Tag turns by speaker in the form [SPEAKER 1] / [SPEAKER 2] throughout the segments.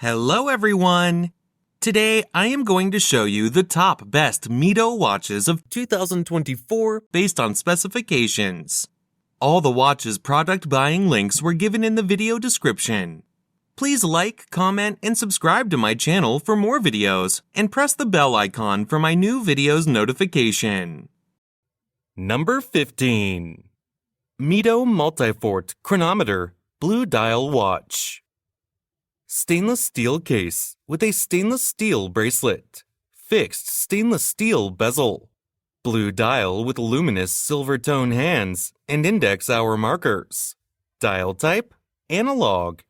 [SPEAKER 1] Hello everyone! Today I am going to show you the top best Mido watches of 2024 based on specifications. All the watches product buying links were given in the video description. Please like, comment, and subscribe to my channel for more videos, and press the bell icon for my new videos notification. Number 15. Mido Multifort Chronometer Blue Dial Watch. Stainless steel case with a stainless steel bracelet. Fixed stainless steel bezel. Blue dial with luminous silver tone hands and index hour markers. Dial type, analog.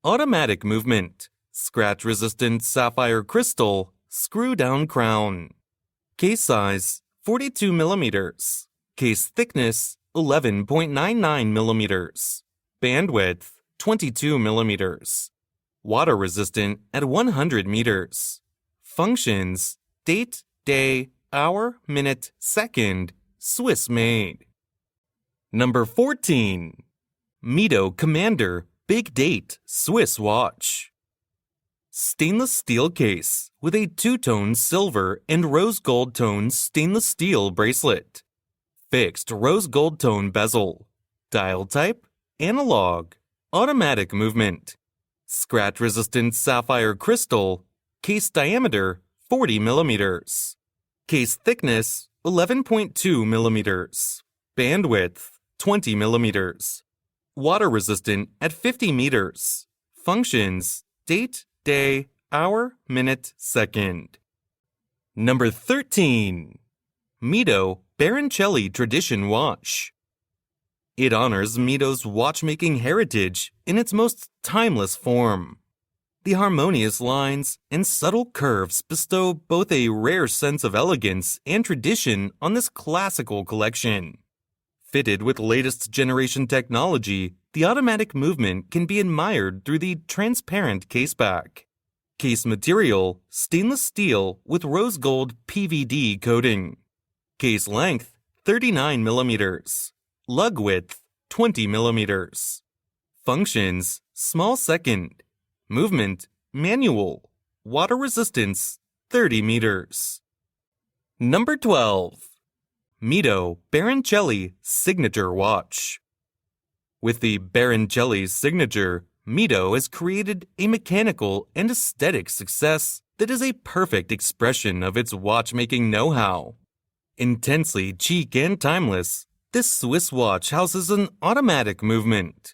[SPEAKER 1] Automatic movement. Scratch-resistant sapphire crystal, screw-down crown. Case size, 42 millimeters. Case thickness, 11.99 millimeters. Bandwidth, 22 millimeters. Water resistant at 100 meters. Functions, date, day, hour, minute, second, Swiss made. Number 14. Mido Commander Big Date Swiss Watch. Stainless steel case with a two-tone silver and rose gold tone stainless steel bracelet. Fixed rose gold tone bezel. Dial type, analog. Automatic movement. Scratch-resistant sapphire crystal. Case diameter, 40 millimeters. Case thickness, 11.2 millimeters. Bandwidth, 20 millimeters. Water resistant at 50 meters. Functions, date, day, hour, minute, second. Number 13. Mido Baroncelli Tradition Watch. It honors Mido's watchmaking heritage in its most timeless form. The harmonious lines and subtle curves bestow both a rare sense of elegance and tradition on this classical collection. Fitted with latest generation technology, the automatic movement can be admired through the transparent caseback. Case material, stainless steel with rose gold PVD coating. Case length, 39 millimeters. Lug width, 20 millimeters. Functions, small second. Movement, manual. Water resistance, 30 meters. Number 12. Mido Baroncelli Signature Watch. With the Baroncelli signature, Mido has created a mechanical and aesthetic success that is a perfect expression of its watchmaking know-how. Intensely chic and timeless, this Swiss watch houses an automatic movement.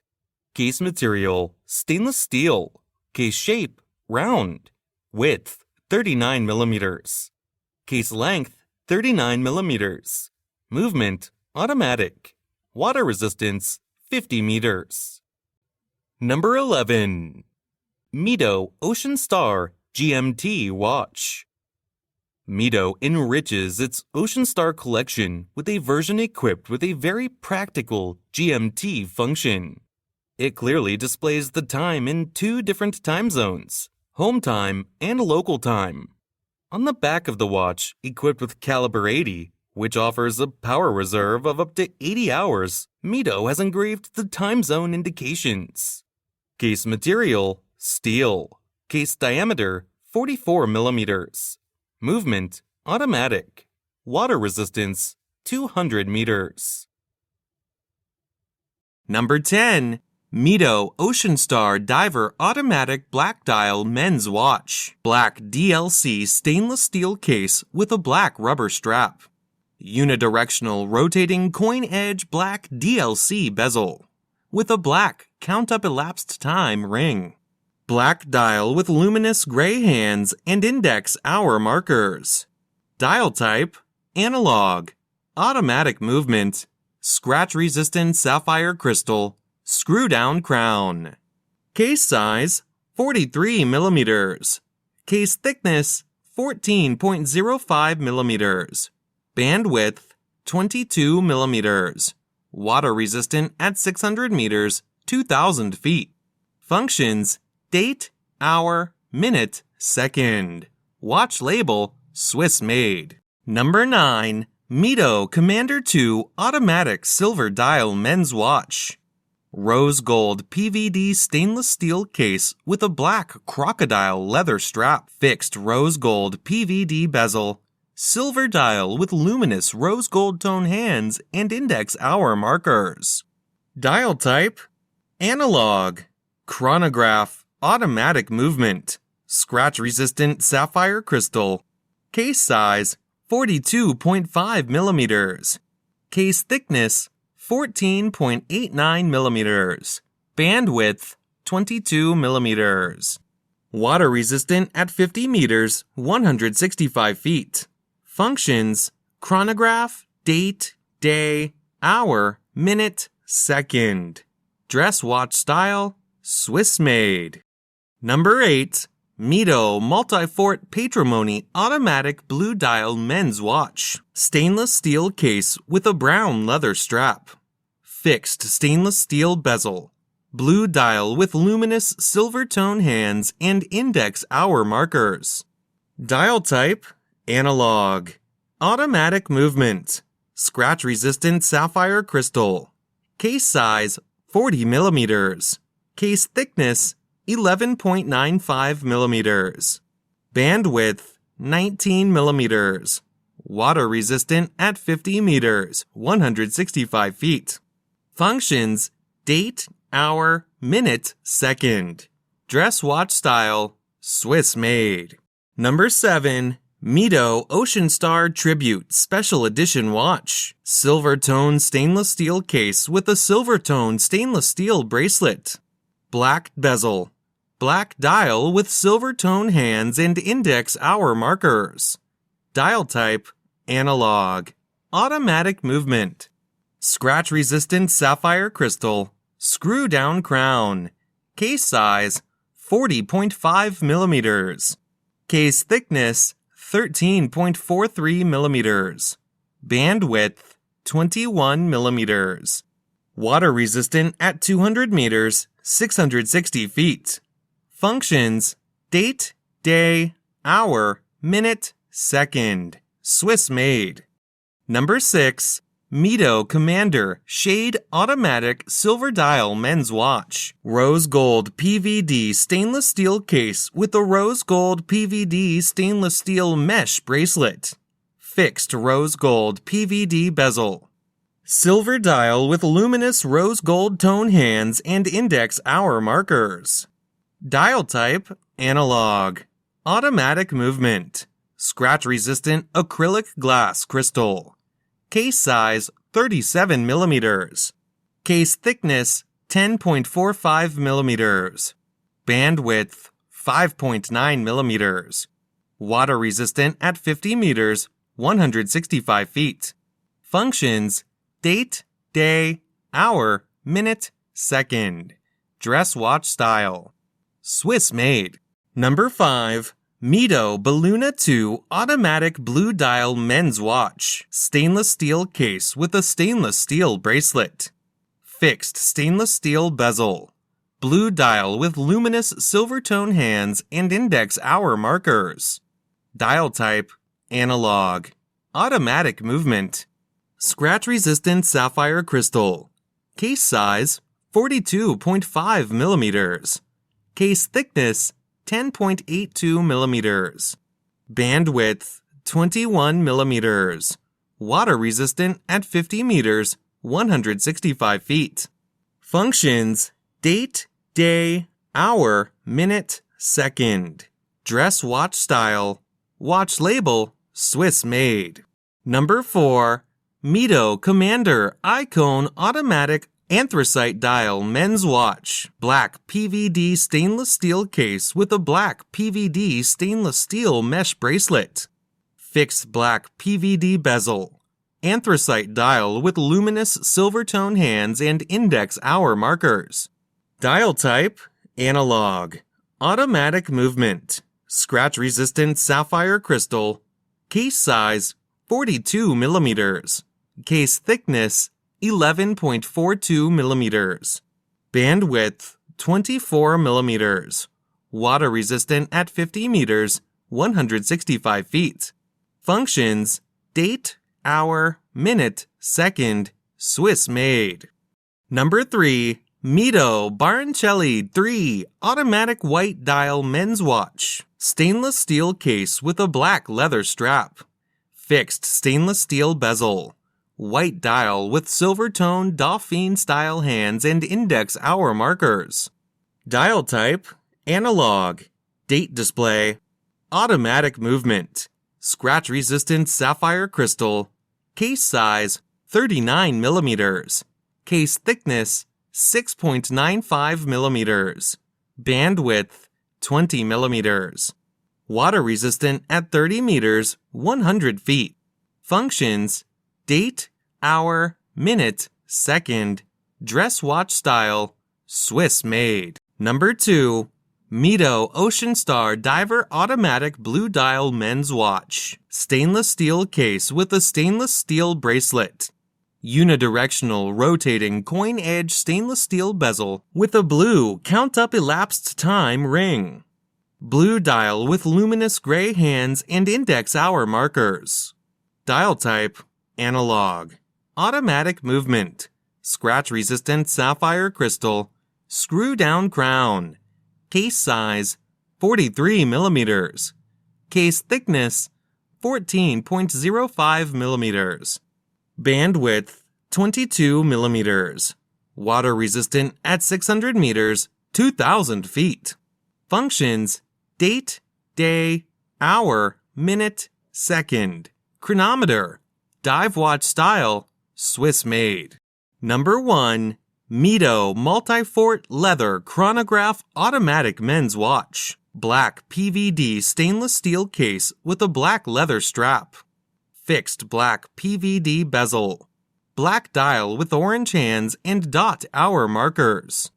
[SPEAKER 1] Case material, stainless steel. Case shape, round. Width, 39 millimeters. Case length, 39 millimeters. Movement, automatic. Water resistance, 50 meters. Number 11. Mido Ocean Star GMT Watch. Mido enriches its Ocean Star collection with a version equipped with a very practical GMT function. It clearly displays the time in two different time zones, home time and local time. On the back of the watch, equipped with caliber 80, which offers a power reserve of up to 80 hours, Mido has engraved the time zone indications. Case material, steel. Case diameter, 44 millimeters. Movement, automatic. Water resistance, 200 meters. Number 10. Mido Ocean Star Diver Automatic Black Dial Men's Watch. Black DLC stainless steel case with a black rubber strap. Unidirectional rotating coin edge black DLC bezel. With a black count-up elapsed time ring. Black dial with luminous gray hands and index hour markers. Dial type, analog. Automatic movement. Scratch-resistant sapphire crystal. Screw-down crown. Case size, 43 millimeters. Case thickness, 14.05 millimeters. Bandwidth, 22 millimeters. Water resistant at 600 meters, 2,000 feet. Functions, date, hour, minute, second. Watch label, Swiss made. Number 9. Mido Commander 2 Automatic Silver Dial Men's Watch. Rose gold PVD stainless steel case with a black crocodile leather strap. Fixed rose gold PVD bezel. Silver dial with luminous rose gold tone hands and index hour markers. Dial type: analog. Chronograph, automatic movement. Scratch-resistant sapphire crystal. Case size: 42.5 millimeters. Case thickness: 14.89 millimeters. Bandwidth: 22 millimeters. Water resistant at 50 meters, 165 feet. Functions: chronograph, date, day, hour, minute, second. Dress watch style: Swiss made. Number 8. Mido Multifort Patrimony Automatic Blue Dial Men's Watch. Stainless steel case with a brown leather strap. Fixed stainless steel bezel. Blue dial with luminous silver tone hands and index hour markers. Dial type: analog. Automatic movement. Scratch-resistant sapphire crystal. Case size: 40 millimeters. Case thickness: 11.95 millimeters. Bandwidth: 19 millimeters. Water resistant at 50 meters, 165 feet. Functions: date, hour, minute, second. Dress watch style: Swiss made. Number 7. Mido Ocean Star Tribute Special Edition Watch. Silver tone stainless steel case with a silver tone stainless steel bracelet. Black bezel. Black dial with silver tone hands and index hour markers. Dial type: analog. Automatic movement. Scratch-resistant sapphire crystal. Screw down crown. Case size: 40.5 millimeters. Case thickness: 13.43 millimeters. Bandwidth: 21 millimeters. Water resistant at 200 meters, 660 feet. Functions: date, day, hour, minute, second. Swiss made. Number 6. Mido Commander Shade Automatic Silver Dial Men's Watch. Rose gold PVD stainless steel case with a rose gold PVD stainless steel mesh bracelet. Fixed rose gold PVD bezel. Silver dial with luminous rose gold tone hands and index hour markers. Dial type: analog. Automatic movement. Scratch-resistant acrylic glass crystal. Case size: 37 millimeters. Case thickness: 10.45 millimeters. Bandwidth: 5.9 millimeters. Water resistant at 50 meters, 165 feet. Functions: date, day, hour, minute, second. Dress watch style. Swiss made. Number 5. Mido Belluna 2 Automatic Blue Dial Men's Watch. Stainless steel case with a stainless steel bracelet. Fixed stainless steel bezel. Blue dial with luminous silver tone hands and index hour markers. Dial type: analog. Automatic movement. Scratch-resistant sapphire crystal. Case size: 42.5 millimeters. Case thickness: 10.82 millimeters. Bandwidth: 21 millimeters. Water resistant at 50 meters, 165 feet. Functions: date, day, hour, minute, second. Dress watch style. Watch label: Swiss made. Number 4. Mido Commander Icone Automatic Anthracite Dial Men's Watch. Black PVD stainless steel case with a black PVD stainless steel mesh bracelet. Fixed black PVD bezel. Anthracite dial with luminous silver tone hands and index hour markers. Dial type: analog. Automatic movement. Scratch-resistant sapphire crystal. Case size: 42 millimeters. Case thickness: 11.42 millimeters. Bandwidth: 24 millimeters. Water resistant at 50 meters, 165 feet. Functions: date, hour, minute, second. Swiss made. Number 3. Mido Baroncelli 3 Automatic White Dial Men's Watch. Stainless steel case with a black leather strap. Fixed stainless steel bezel. White dial with silver-toned Dauphine-style hands and index hour markers. Dial type, analog. Date display, automatic movement. Scratch-resistant sapphire crystal. Case size, 39 millimeters. Case thickness, 6.95 millimeters. Bandwidth, 20 millimeters. Water resistant at 30 meters, 100 feet. Functions, date, hour, minute, second. Dress watch style, Swiss made. Number 2. Mido Ocean Star Diver Automatic Blue Dial Men's Watch. Stainless steel case with a stainless steel bracelet. Unidirectional rotating coin edge stainless steel bezel with a blue count up elapsed time ring. Blue dial with luminous gray hands and index hour markers. Dial type, analog. Automatic movement. Scratch resistant sapphire crystal. Screw down crown. Case size, 43 millimeters. Case thickness, 14.05 millimeters. Bandwidth, 22 millimeters. Water resistant at 600 meters, 2,000 feet. Functions, date, day, hour, minute, second. Chronometer, dive watch style, Swiss made. Number 1. Mido Multifort Leather Chronograph Automatic Men's Watch. Black PVD stainless steel case with a black leather strap. Fixed black PVD bezel. Black dial with orange hands and dot hour markers.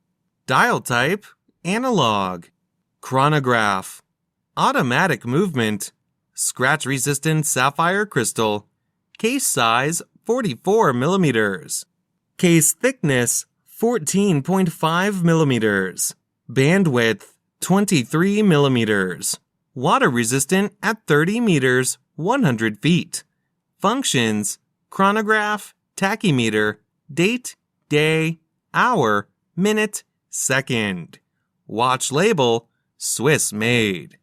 [SPEAKER 1] Dial type, analog. Chronograph. Automatic movement. Scratch-resistant sapphire crystal. Case size, 44 millimeters. Case thickness, 14.5 millimeters. Bandwidth, 23 millimeters. Water resistant at 30 meters, 100 feet. Functions, chronograph, tachymeter, date, day, hour, minute, second. Watch label, Swiss made.